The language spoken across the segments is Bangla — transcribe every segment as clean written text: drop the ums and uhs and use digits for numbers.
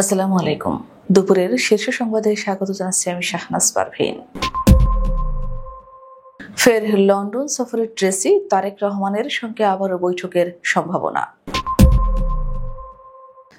আসসালামু আলাইকুম। দুপুরের শীর্ষ সংবাদে স্বাগত জানাচ্ছি আমি শাহনাজ পারভীন। ফের লন্ডন সফরের ট্রেসি, তারেক রহমানের সঙ্গে আবারও বৈঠকের সম্ভাবনা।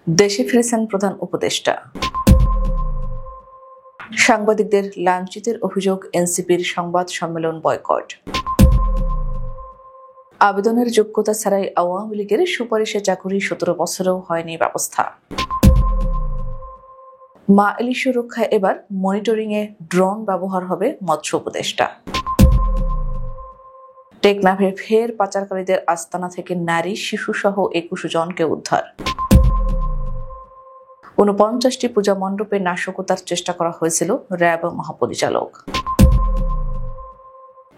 দেশে ফিরেছেন প্রধান উপদেষ্টা। সাংবাদিকদের লাঞ্ছিতের অভিযোগ, এনসিপির সংবাদ সম্মেলন বয়কট। আবেদনের যোগ্যতা ছাড়াই আওয়ামী লীগের সুপারিশে চাকুরি 17 বছরেও হয়নি ব্যবস্থা। মা ইলিশ রক্ষায় এবার মনিটরিংয়ে ড্রোন ব্যবহার হবে মৎস্য উপদেষ্টা। টেকনাফে ফের পাচারকারীদের আস্তানা থেকে নারী শিশুসহ 21 জনকে উদ্ধার। 49টি পূজা মণ্ডপে নাশকতার চেষ্টা করা হয়েছিল র্যাব মহাপরিচালক।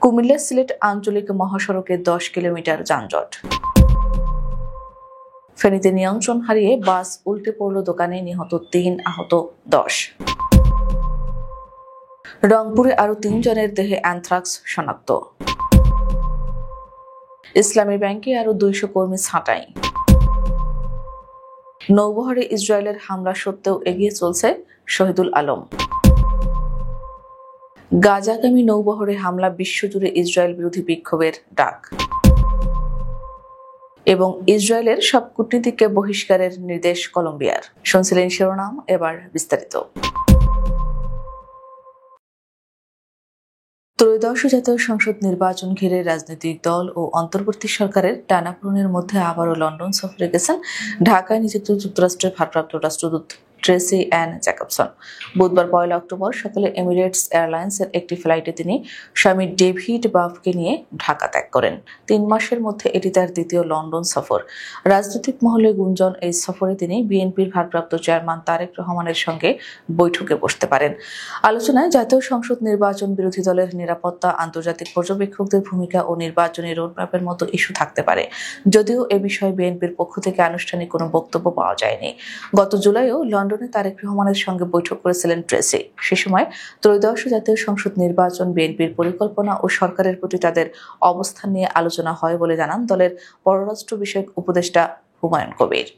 কুমিল্লা সিলেট আঞ্চলিক মহাসড়কে 10 কিলোমিটার যানজট। ফেনীতে নিয়ন্ত্রণ হারিয়ে বাস উল্টে পড়ল দোকানে, নিহত 3, আহত 10। রংপুরে আরো 3 জনের দেহে অ্যানথ্রাক্স শনাক্ত। ইসলামী ব্যাংকে আরো 200 কর্মী ছাঁটাই। নৌবহরে ইসরায়েলের হামলা সত্ত্বেও এগিয়ে চলছে শহীদুল আলম। গাজাগামী নৌবহরে হামলা, বিশ্বজুড়ে ইসরায়েল বিরোধী বিক্ষোভের ডাক। এবং ইসরায়েলের সব কূটনীতিককে বহিষ্কারের নির্দেশ কলম্বিয়ার। শুনছিলেন শিরোনাম, এবার বিস্তারিত। ত্রয়োদশ জাতীয় সংসদ নির্বাচন ঘিরে রাজনৈতিক দল ও অন্তর্বর্তী সরকারের টানাপোড়েনের মধ্যে আবারও লন্ডন সফরে গেছেন ঢাকায় নিযুক্ত যুক্তরাষ্ট্রের ভারপ্রাপ্ত রাষ্ট্রদূত ট্রেসি অ্যান জ্যাকবসন। বুধবার 1 অক্টোবর সকালে এমিরেটস এয়ারলাইন্সের একটি ফ্লাইটে তিনি স্বামী ডেভিড বাফকে নিয়ে ঢাকা ত্যাগ করেন। 3 মাসের মধ্যে এটি তার দ্বিতীয় লন্ডন সফর। রাজনৈতিক মহলে গুঞ্জন, এই সফরে তিনি বিএনপির ভারপ্রাপ্ত চেয়ারম্যান তারেক রহমানের সঙ্গে বৈঠকে বসতে পারেন। আলোচনায় জাতীয় সংসদ নির্বাচন, বিরোধী দলের নিরাপত্তা, আন্তর্জাতিক পর্যবেক্ষকদের ভূমিকা ও নির্বাচনী রোডম্যাপের মতো ইস্যু থাকতে পারে। যদিও এ বিষয়ে বিএনপির পক্ষ থেকে আনুষ্ঠানিক কোনো বক্তব্য পাওয়া যায়নি। গত জুলাইও লন্ডনে তারেক রহমানের সঙ্গে বৈঠক করেছিলেন ট্রেসি। সে সময় ত্রয়োদশ জাতীয় সংসদ নির্বাচন, বিএনপির পরিকল্পনা ও সরকারের প্রতি তাদের অবস্থান নিয়ে আলোচনা হয় বলে জানান দলের পররাষ্ট্র বিষয়ক উপদেষ্টা হুমায়ুন কবির।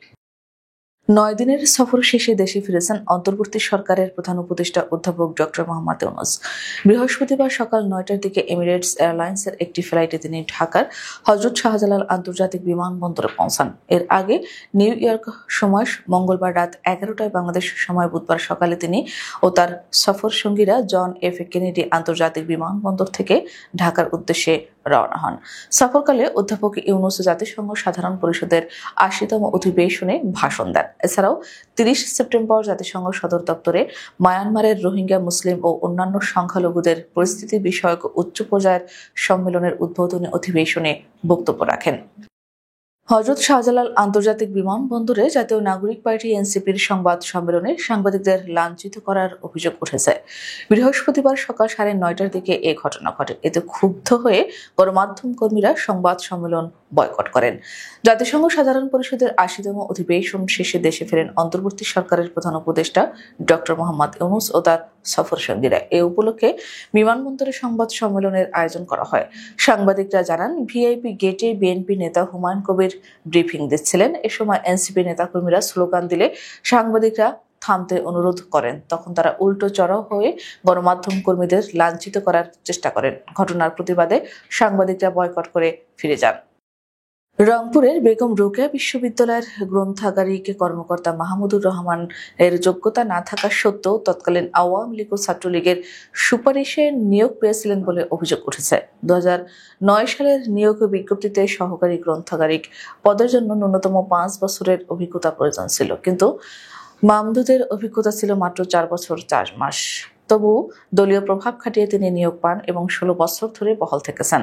9 দিনের সফর শেষে দেশে ফিরেছেন অন্তর্বর্তী সরকারের প্রধান উপদেষ্টা অধ্যাপক ডক্টর মোহাম্মদ ইউনূস। বৃহস্পতিবার সকাল 9টার দিকে এমিরেটস এয়ারলাইন্সের একটি ফ্লাইটে তিনি ঢাকার হযরত শাহজালাল আন্তর্জাতিক বিমানবন্দরে পৌঁছান। এর আগে নিউ ইয়র্ক সময় মঙ্গলবার রাত 11টায়, বাংলাদেশ সময় বুধবার সকালে তিনি ও তার সফর সঙ্গীরা জন এফ কেনেডি আন্তর্জাতিক বিমানবন্দর থেকে ঢাকার উদ্দেশ্যে রওনা হন। সফরকালে অধ্যাপক ইউনূস জাতিসংঘ সাধারণ পরিষদের 80তম অধিবেশনে ভাষণ দেন। এছাড়াও 30 সেপ্টেম্বর জাতিসংঘ সদর দপ্তরে মায়ানমারের রোহিঙ্গা মুসলিম ও অন্যান্য সংখ্যালঘুদের পরিস্থিতি বিষয়ক উচ্চ পর্যায়ের সম্মেলনের উদ্বোধনী অধিবেশনে বক্তব্য রাখেন। হযরত শাহজালাল আন্তর্জাতিক বিমানবন্দরে জাতীয় নাগরিক পার্টি এনসিপির সংবাদ সম্মেলনে সাংবাদিকদের লাঞ্ছিত করার অভিযোগ উঠেছে। বৃহস্পতিবার সকাল 9:30টার দিকে এ ঘটনা ঘটে। এতে ক্ষুব্ধ হয়ে গণমাধ্যম কর্মীরা সংবাদ সম্মেলন বয়কট করেন। জাতিসংঘ সাধারণ পরিষদের 80তম অধিবেশন শেষে দেশে ফেরেন অন্তর্বর্তী সরকারের প্রধান উপদেষ্টা ডক্টর মোহাম্মদ ইউনূস ও তার সফর সঙ্গীরা। এ উপলক্ষে বিমানবন্দরে সংবাদ সম্মেলনের আয়োজন করা হয়। সাংবাদিকরা জানান, ভিআইপি গেটে বিএনপি নেতা হুমায়ুন কবির ব্রিফিং দিচ্ছিলেন। এ সময় এনসিপি নেতাকর্মীরা স্লোগান দিলে সাংবাদিকরা থামতে অনুরোধ করেন। তখন তারা উল্টো চড়াও হয়ে গণমাধ্যম কর্মীদের লাঞ্ছিত করার চেষ্টা করেন। ঘটনার প্রতিবাদে সাংবাদিকরা বয়কট করে ফিরে যান। রংপুরের বেগম রোকেয়া বিশ্ববিদ্যালয়ের গ্রন্থাগারিক কর্মকর্তা মাহমুদুর রহমান এর যোগ্যতা না থাকা সত্ত্বেও তৎকালীন আওয়ামী লীগ ও ছাত্রলীগের সুপারিশে নিয়োগ পেয়েছিলেন বলে অভিযোগ উঠেছে। 2009 সালের নিয়োগ বিজ্ঞপ্তিতে সহকারী গ্রন্থাগারিক পদের জন্য ন্যূনতম 5 বছরের অভিজ্ঞতা প্রয়োজন ছিল, কিন্তু মামদুদের অভিজ্ঞতা ছিল মাত্র 4 বছর 4 মাস। তবু দলীয় প্রভাব খাটিয়ে তিনি নিয়োগ পান এবং 16 বছর ধরে বহাল থেকেছেন।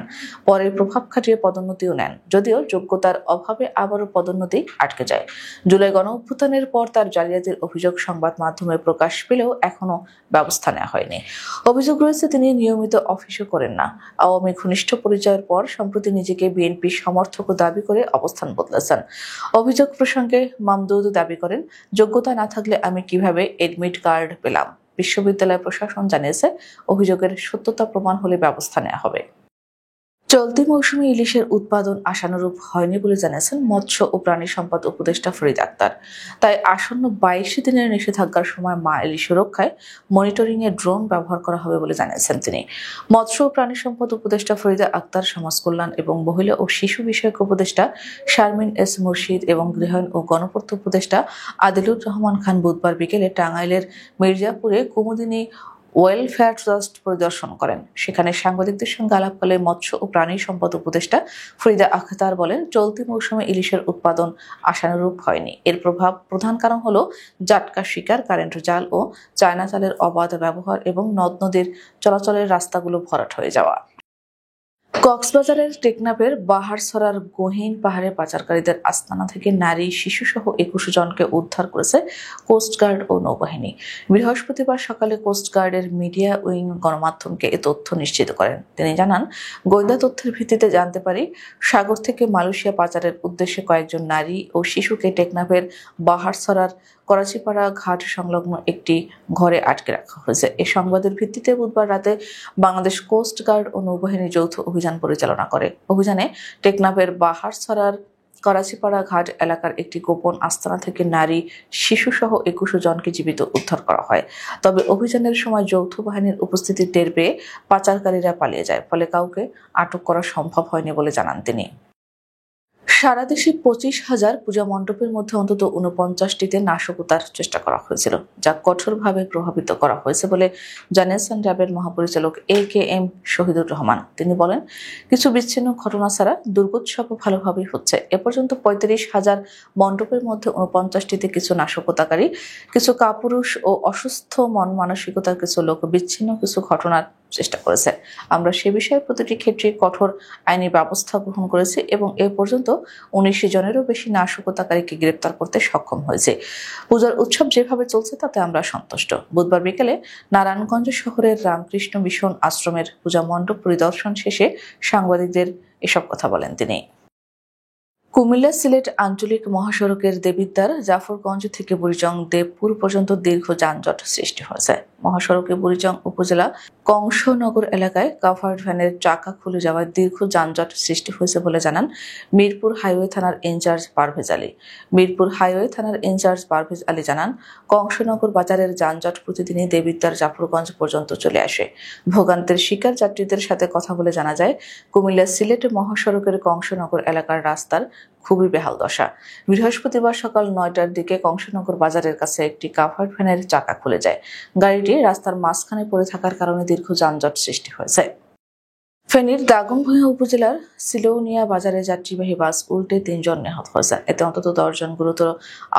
পরে প্রভাব খাটিয়ে পদোন্নতিও নেন, যদিও যোগ্যতার অভাবে আবারও পদোন্নতি আটকে যায়। জুলাই গণঅভ্যুত্থানের পর তার জালিয়াতির অভিযোগ সংবাদ মাধ্যমে প্রকাশ পেলেও এখনো ব্যবস্থা নেওয়া হয়নি। অভিযোগ রয়েছে, তিনি নিয়মিত অফিসও করেন না। আওয়ামী ঘনিষ্ঠ পরিচয়ের পর সম্প্রতি নিজেকে বিএনপি সমর্থক দাবি করে অবস্থান বদলেছেন। অভিযোগ প্রসঙ্গে মামদুদ দাবি করেন, যোগ্যতা না থাকলে আমি কিভাবে এডমিট কার্ড পেলাম। বিশ্ববিদ্যালয় প্রশাসন জানিয়েছে, অভিযোগের সত্যতা প্রমাণ হলে ব্যবস্থা নেওয়া হবে। চলতি মৌসুমে ইলিশের উৎপাদন আশানুরূপ হয়নি বলে জানিয়েছেন মৎস্য ও প্রাণী সম্পদ উপদেষ্টা ফরিদ আক্তার। তাই আসন্ন 22 দিনের নিষেধাজ্ঞার সময় মা ইলিশ সুরক্ষায় মনিটরিংয়ে ড্রোন ব্যবহার করা হবে বলে জানিয়েছেন তিনি। মৎস্য ও প্রাণী সম্পদ উপদেষ্টা ফরিদা আক্তার, সমাজ কল্যাণ এবং মহিলা ও শিশু বিষয়ক উপদেষ্টা শারমিন এস মুর্শিদ এবং গৃহায়ণ ও গণপূর্ত উপদেষ্টা আদিলুর রহমান খান বুধবার বিকেলে টাঙ্গাইলের মির্জাপুরে কুমুদিনী ওয়েলফেয়ার ট্রাস্ট পরিদর্শন করেন। সেখানে সাংবাদিকদের সঙ্গে আলাপকালে মৎস্য ও প্রাণী সম্পদ উপদেষ্টা ফরিদা আখতার বলেন, চলতি মৌসুমে ইলিশের উৎপাদন আশানুরূপ হয়নি। এর প্রধান কারণ হলো জাটকা শিকার, কারেন্ট জাল ও চায়না জালের অবাধ ব্যবহার এবং নদ নদীর চলাচলের রাস্তাগুলো ভরাট হয়ে যাওয়া। কক্সবাজারের টেকনাফের বাহারছড়ার গহীন পাহাড়ে পাচারকারীদের আস্তানা থেকে নারী, শিশুসহ 21 জনকে উদ্ধার করেছে কোস্টগার্ড ও নৌবাহিনী। বৃহস্পতিবার সকালে কোস্টগার্ডের মিডিয়া উইং গণমাধ্যমকে এ তথ্য নিশ্চিত করেন। তিনি জানান, গোয়েন্দা তথ্যের ভিত্তিতে জানতে পারি সাগর থেকে মালয়েশিয়া পাচারের উদ্দেশ্যে কয়েকজন নারী ও শিশুকে টেকনাফের বাহারছড়ার করাচিপাড়া ঘাট সংলগ্ন একটি ঘরে আটকে রাখা হয়েছে। এই সংবাদের ভিত্তিতে বুধবার রাতে বাংলাদেশ কোস্ট গার্ড ও নৌবাহিনী যৌথ অভিযান পরিচালনা করে। অভিযানে টেকনাফের বাহারছড়ার করাচিপাড়া ঘাট এলাকার একটি গোপন আস্তানা থেকে নারী, শিশুসহ 21 জনকে জীবিত উদ্ধার করা হয়। তবে অভিযানের সময় যৌথ বাহিনীর উপস্থিতি টের পেয়ে পাচারকারীরা পালিয়ে যায়, ফলে কাউকে আটক করা সম্ভব হয়নি বলে জানান তিনি। সারা দেশে 25,000 পূজা মণ্ডপের মধ্যে অন্তত 49টিতে নাশকতার চেষ্টা করা হয়েছিল, যা কঠোরভাবে প্রভাবিত করা হয়েছে বলে জানিয়েছেন র্যাবের মহাপরিচালক AKM শহীদুর রহমান। তিনি বলেন, কিছু বিচ্ছিন্ন ঘটনা ছাড়া দুর্গোৎসবও ভালোভাবেই হচ্ছে। এ পর্যন্ত 35,000 মণ্ডপের মধ্যে 49টিতে কিছু নাশকতাকারী, কিছু কাপুরুষ ও অসুস্থ মন মানসিকতার কিছু লোক বিচ্ছিন্ন কিছু ঘটনার চেষ্টা করেছে। আমরা সে বিষয়ে প্রতিটি ক্ষেত্রে কঠোর আইনি ব্যবস্থা গ্রহণ করেছি এবং এ পর্যন্ত 19 জনেরও বেশি নাশকতাকারীকে গ্রেপ্তার করতে সক্ষম হয়েছে। পূজার উৎসব যেভাবে চলছে তাতে আমরা সন্তুষ্ট। বুধবার বিকেলে নারায়ণগঞ্জ শহরের রামকৃষ্ণ মিশন আশ্রমের পূজা মণ্ডপ পরিদর্শন শেষে সাংবাদিকদের এসব কথা বলেন তিনি। কুমিল্লা সিলেট আঞ্চলিক মহাসড়কের দেবিদ্বার জাফরগঞ্জ থেকে বুড়িচং দেবপুর পর্যন্ত দীর্ঘ যানজট সৃষ্টি হয়েছে। মহাসড়কে বুড়িচং উপজেলা কংসনগর এলাকায় কাভার্ড ভ্যানের চাকা খুলে যাওয়ায় দীর্ঘ যানজট সৃষ্টি হয়েছে বলে জানান মিরপুর হাইওয়ে থানার ইনচার্জ পারভেজ আলী। মিরপুর হাইওয়ে থানার ইনচার্জ পারভেজ আলী জানান, কংসনগর বাজারের যানজট প্রতিদিনই দেবিদ্বার জাফরগঞ্জ পর্যন্ত চলে আসে। ভোগান্তের শিকার যাত্রীদের সাথে কথা বলে জানা যায়, কুমিল্লা সিলেট মহাসড়কের কংসনগর এলাকার রাস্তার খুবই বেহাল দশা। বৃহস্পতিবার সকাল 9টার দিকে কংসনগর বাজারের কাছে একটি কাভার্ড ভ্যানের চাকা খুলে যায়। গাড়িটি রাস্তার মাঝখানে পড়ে থাকার কারণে দীর্ঘ যানজট সৃষ্টি হয়েছে। ফেনীর দাগনভূঞা উপজেলার সিলোনিয়া বাজারে যাত্রীবাহী বাস উল্টে 3 জন নিহত হয়েছেন। এতে অন্তত 10 জন গুরুতর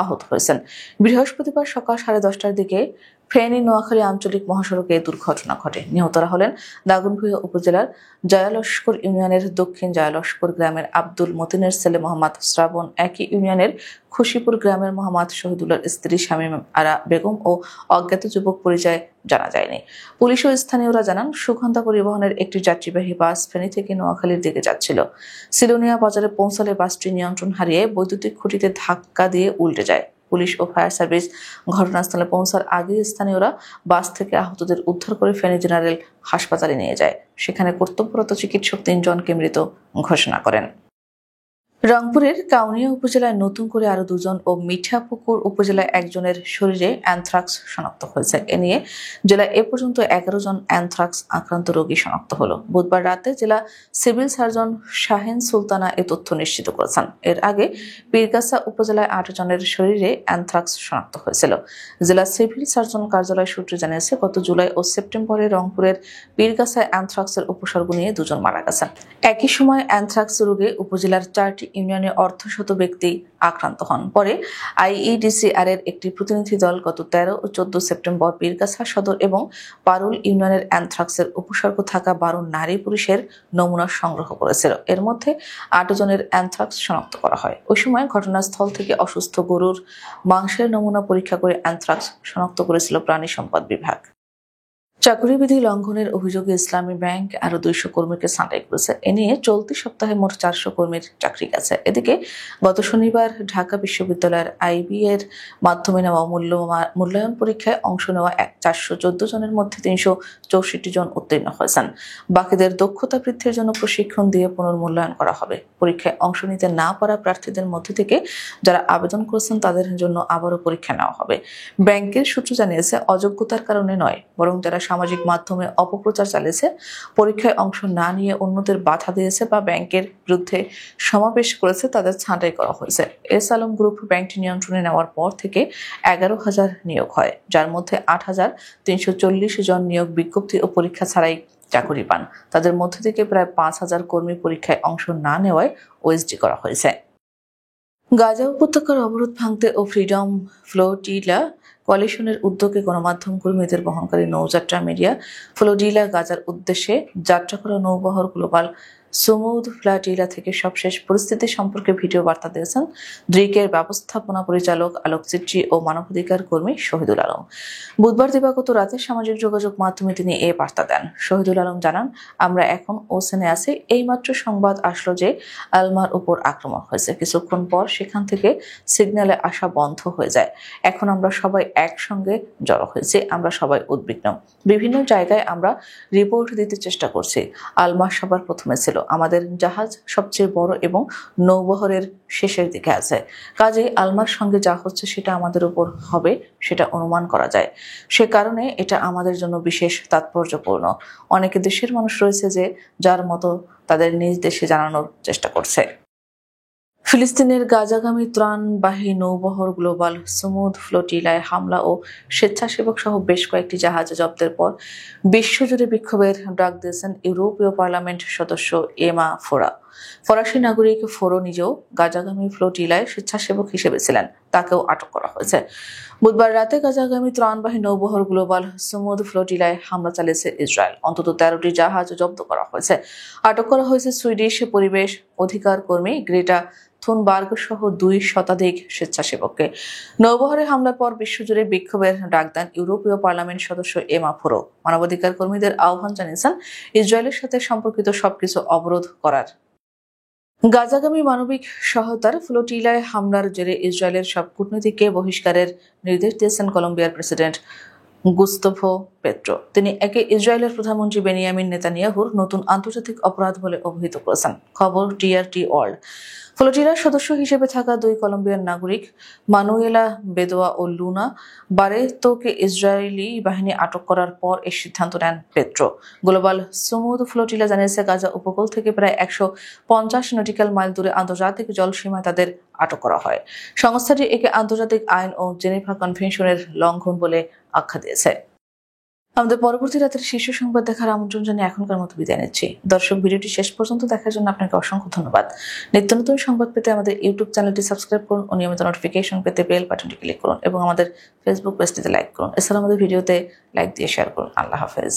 আহত হয়েছেন। বৃহস্পতিবার সকাল 10:30টার দিকে ফেনী নোয়াখালী আঞ্চলিক মহাসড়কে এই দুর্ঘটনা ঘটে। নিহতরা হলেন দাগনভূঞা উপজেলার জয়ালস্কর ইউনিয়নের দক্ষিণ জয়ালস্কর গ্রামের আব্দুল মতিনের ছেলে মোহাম্মদ শ্রাবণ, একই ইউনিয়নের খুশিপুর গ্রামের মোহাম্মদ শহীদুল্লাহর স্ত্রী শামীম আরা বেগম ও অজ্ঞাত যুবক পরিচয় জানা যায়নি। পুলিশ ও স্থানীয়রা জানান, সুগন্ধা পরিবহনের একটি যাত্রীবাহী বাস ফেনী থেকে নোয়াখালীর দিকে যাচ্ছিল। সিলোনিয়া বাজারে পৌঁছালে বাসটি নিয়ন্ত্রণ হারিয়ে বৈদ্যুতিক খুঁটিতে ধাক্কা দিয়ে উল্টে যায়। পুলিশ ও ফায়ার সার্ভিস ঘটনাস্থলে পৌঁছার আগে স্থানীয়রা বাস থেকে আহতদের উদ্ধার করে ফেনী জেনারেল হাসপাতালে নিয়ে যায়। সেখানে কর্তব্যরত চিকিৎসক 3 জনকে মৃত ঘোষণা করেন। রংপুরের কাউনিয়া উপজেলায় নতুন করে আরো 2 জন ও মিঠাপুকুর উপজেলায় 1 জনের শরীরে অ্যানথ্রাক্স শনাক্ত হয়েছে। এ নিয়ে জেলায় এ পর্যন্ত 11 জন অ্যানথ্রাক্স আক্রান্ত রোগী শনাক্ত হলো। বুধবার রাতে জেলা সিভিল সার্জন শাহিন সুলতানা এ তথ্য নিশ্চিত করেছেন। এর আগে পীরগাছা উপজেলায় 8 জনের শরীরে অ্যানথ্রাক্স শনাক্ত হয়েছিল। জেলা সিভিল সার্জন কার্যালয় সূত্রে জানিয়েছে, গত জুলাই ও সেপ্টেম্বরে রংপুরের পীরগাছায় অ্যানথ্রাক্সের উপসর্গ নিয়ে 2 জন মারা গেছেন। একই সময় অ্যানথ্রাক্স রোগে উপজেলার 4টি ইউনিয়নে অর্ধশত ব্যক্তি আক্রান্ত হন। পরে IEDCR এর একটি প্রতিনিধি দল গত 13 ও 14 সেপ্টেম্বর পীরগাছা সদর এবং পারুল ইউনিয়নের অ্যানথ্রাক্সের উপসর্গ থাকা 12 নারী পুরুষের নমুনা সংগ্রহ করেছিল। এর মধ্যে 8 জনের অ্যানথ্রাক্স শনাক্ত করা হয়। ওই সময় ঘটনাস্থল থেকে অসুস্থ গরুর মাংসের নমুনা পরীক্ষা করে অ্যানথ্রাক্স শনাক্ত করেছিল প্রাণী সম্পদ বিভাগ। চাকরিবিধি লঙ্ঘনের অভিযোগে ইসলামী ব্যাংক আরো 200 কর্মীকে ছাঁটাই করেছে। এ নিয়ে চলতি সপ্তাহে মোট 400 কর্মীর চাকরি গেছে। এদিকে গত শনিবার ঢাকা বিশ্ববিদ্যালয়ের আইবি এর মাধ্যমে নেওয়া মূল্যায়ন পরীক্ষায় অংশ নেওয়া 414 জনের মধ্যে 364 জন উত্তীর্ণ হয়েছেন। বাকিদের দক্ষতা বৃদ্ধির জন্য প্রশিক্ষণ দিয়ে পুনর্মূল্যায়ন করা হবে। পরীক্ষায় অংশ নিতে না পারা প্রার্থীদের মধ্যে থেকে যারা আবেদন করেছেন তাদের জন্য আবারও পরীক্ষা নেওয়া হবে। ব্যাংকের সূত্র জানিয়েছে, অযোগ্যতার কারণে নয়, বরং যারা সামাজিক মাধ্যমে অপপ্রচার চালিয়েছে, পরীক্ষায় অংশ না নিয়ে অন্যদের বাধা দিয়েছে বা ব্যাংকের বিরুদ্ধে সমাবেশ করেছে তাদের ছাঁটাই করা হয়েছে। এস আলম গ্রুপ ব্যাংকটি নিয়ন্ত্রণে নেওয়ার পর থেকে 11,000 নিয়োগ হয়, যার মধ্যে 8,340 জন নিয়োগ বিজ্ঞপ্তি ও পরীক্ষা ছাড়াই চাকরি পান। তাদের মধ্য থেকে প্রায় 5,000 কর্মী পরীক্ষায় অংশ না নেওয়ায় ওএসডি করা হয়েছে। গাজা উপত্যকার অবরোধ ভাঙতে ও ফ্রিডম ফ্লোটিলা কোয়ালিশনের উদ্যোগে গণমাধ্যম কর্মীদের বহনকারী নৌযাত্রা মিডিয়া ফ্লোটিলা গাজার উদ্দেশ্যে যাত্রা করা নৌবহর গ্লোবাল সুমুদ ফ্লোটিলা থেকে সবশেষ পরিস্থিতি সম্পর্কে ভিডিও বার্তা দিয়েছেন দ্রিকের ব্যবস্থাপনা পরিচালক আলোক চিত্রী ও মানবাধিকার কর্মী শহীদুল আলম। বুধবার দিবাগত রাতে সামাজিক যোগাযোগ মাধ্যমে তিনি এই বার্তা দেন। শহীদুল আলম জানান, আমরা এখন ওসেনে আছি। এইমাত্র সংবাদ আসলো যে আলমার উপর আক্রমণ হয়েছে। কিছুক্ষণ পর সেখান থেকে সিগন্যালে আসা বন্ধ হয়ে যায়। এখন আমরা সবাই একসঙ্গে জড়ো হয়েছি। আমরা সবাই উদ্বিগ্ন। বিভিন্ন জায়গায় আমরা রিপোর্ট দিতে চেষ্টা করছি। আলমা সবার প্রথমে ছিল। আমাদের জাহাজ সবচেয়ে বড় এবং নৌবহরের শেষের দিকে আছে। কাজেই আলমার সঙ্গে যা হচ্ছে সেটা আমাদের উপর হবে সেটা অনুমান করা যায়। সে কারণে এটা আমাদের জন্য বিশেষ তাৎপর্যপূর্ণ। অনেকে দেশের মানুষ রয়েছে যে যার মতো তাদের নিজ দেশে জানানোর চেষ্টা করছে। ফিলিস্তিনের গাজাগামী ত্রাণবাহী নৌবহর গ্লোবাল সুমুদ ফ্লোটিলায় হামলা ও স্বেচ্ছাসেবক সহ বেশ কয়েকটি জাহাজ জব্দের পর বিশ্বজুড়ে বিক্ষোভের ডাক দিয়েছেন ইউরোপীয় পার্লামেন্ট সদস্য এমা ফোরা। ফরাসি নাগরিক ফোরো নিজেও গাজাগামী ফ্লোটিলায় স্বেচ্ছাসেবক হিসেবে ছিলেন। তাকেও আটক করা হয়েছে। বুধবার রাতে গাজাগামী ত্রাণবাহী নৌবহর গ্লোবাল সুমুদ ফ্লোটিলায় হামলা চালিয়েছে ইসরায়েল। অন্তত 13টি জাহাজ জব্দ করা হয়েছে। আটক করা হয়েছে সুইডিশ পরিবেশ অধিকার কর্মী গ্রেটা থুনবার্গ সহ 2 শতাধিক স্বেচ্ছাসেবককে। নৌবহরে হামলার পর বিশ্বজুড়ে বিক্ষোভের ডাক দেন ইউরোপীয় পার্লামেন্ট সদস্য এমা ফোরো। মানবাধিকার কর্মীদের আহ্বান জানিয়েছেন ইসরায়েলের সাথে সম্পর্কিত সবকিছু অবরোধ করার। গাজাগামী মানবিক সহায়তার ফ্লোটিলায় হামলার জেরে ইসরায়েলের সব কূটনীতিককে বহিষ্কারের নির্দেশ দিয়েছেন কলম্বিয়ার প্রেসিডেন্ট গুস্তাভো পেট্রো। তিনি একে ইসরায়েলের প্রধানমন্ত্রী বেনিয়ামিন নেতানিয়াহুর নতুন আন্তর্জাতিক অপরাধ বলে অভিহিত করেছেন। খবর টিআরটি ওয়ার্ল্ড। ফ্লোটিলার সদস্য হিসেবে থাকা 2 কলম্বিয়ান নাগরিক মানুয়েলা বেদোয়া ও লুনা বারেতোকে ইসরায়েলি বাহিনী আটক করার পর এই সিদ্ধান্ত নেন পেট্রো। গ্লোবাল সুমুদ ফ্লোটিলা জানিয়েছে, গাজা উপকূল থেকে প্রায় 150 নটিক্যাল মাইল দূরে আন্তর্জাতিক জলসীমায় তাদের আটক করা হয়। সংস্থাটি একে আন্তর্জাতিক আইন ও জেনেভা কনভেনশনের লঙ্ঘন বলে আখ্যা দিয়েছে। আমাদের পরবর্তী রাতের শীর্ষ সংবাদ দেখার আমন্ত্রণ জানিয়ে এখনকার মতো বিদায় নিচ্ছি। দর্শক, ভিডিওটি শেষ পর্যন্ত দেখার জন্য আপনাকে অসংখ্য ধন্যবাদ। নিত্য নতুন সংবাদ পেতে আমাদের ইউটিউব চ্যানেলটি সাবস্ক্রাইব করুন ও নিয়মিত নোটিফিকেশন পেতে বেল বাটনটি ক্লিক করুন এবং আমাদের ফেসবুক পেজটিতে লাইক করুন। এছাড়া আমাদের ভিডিওতে লাইক দিয়ে শেয়ার করুন। আল্লাহ হাফেজ।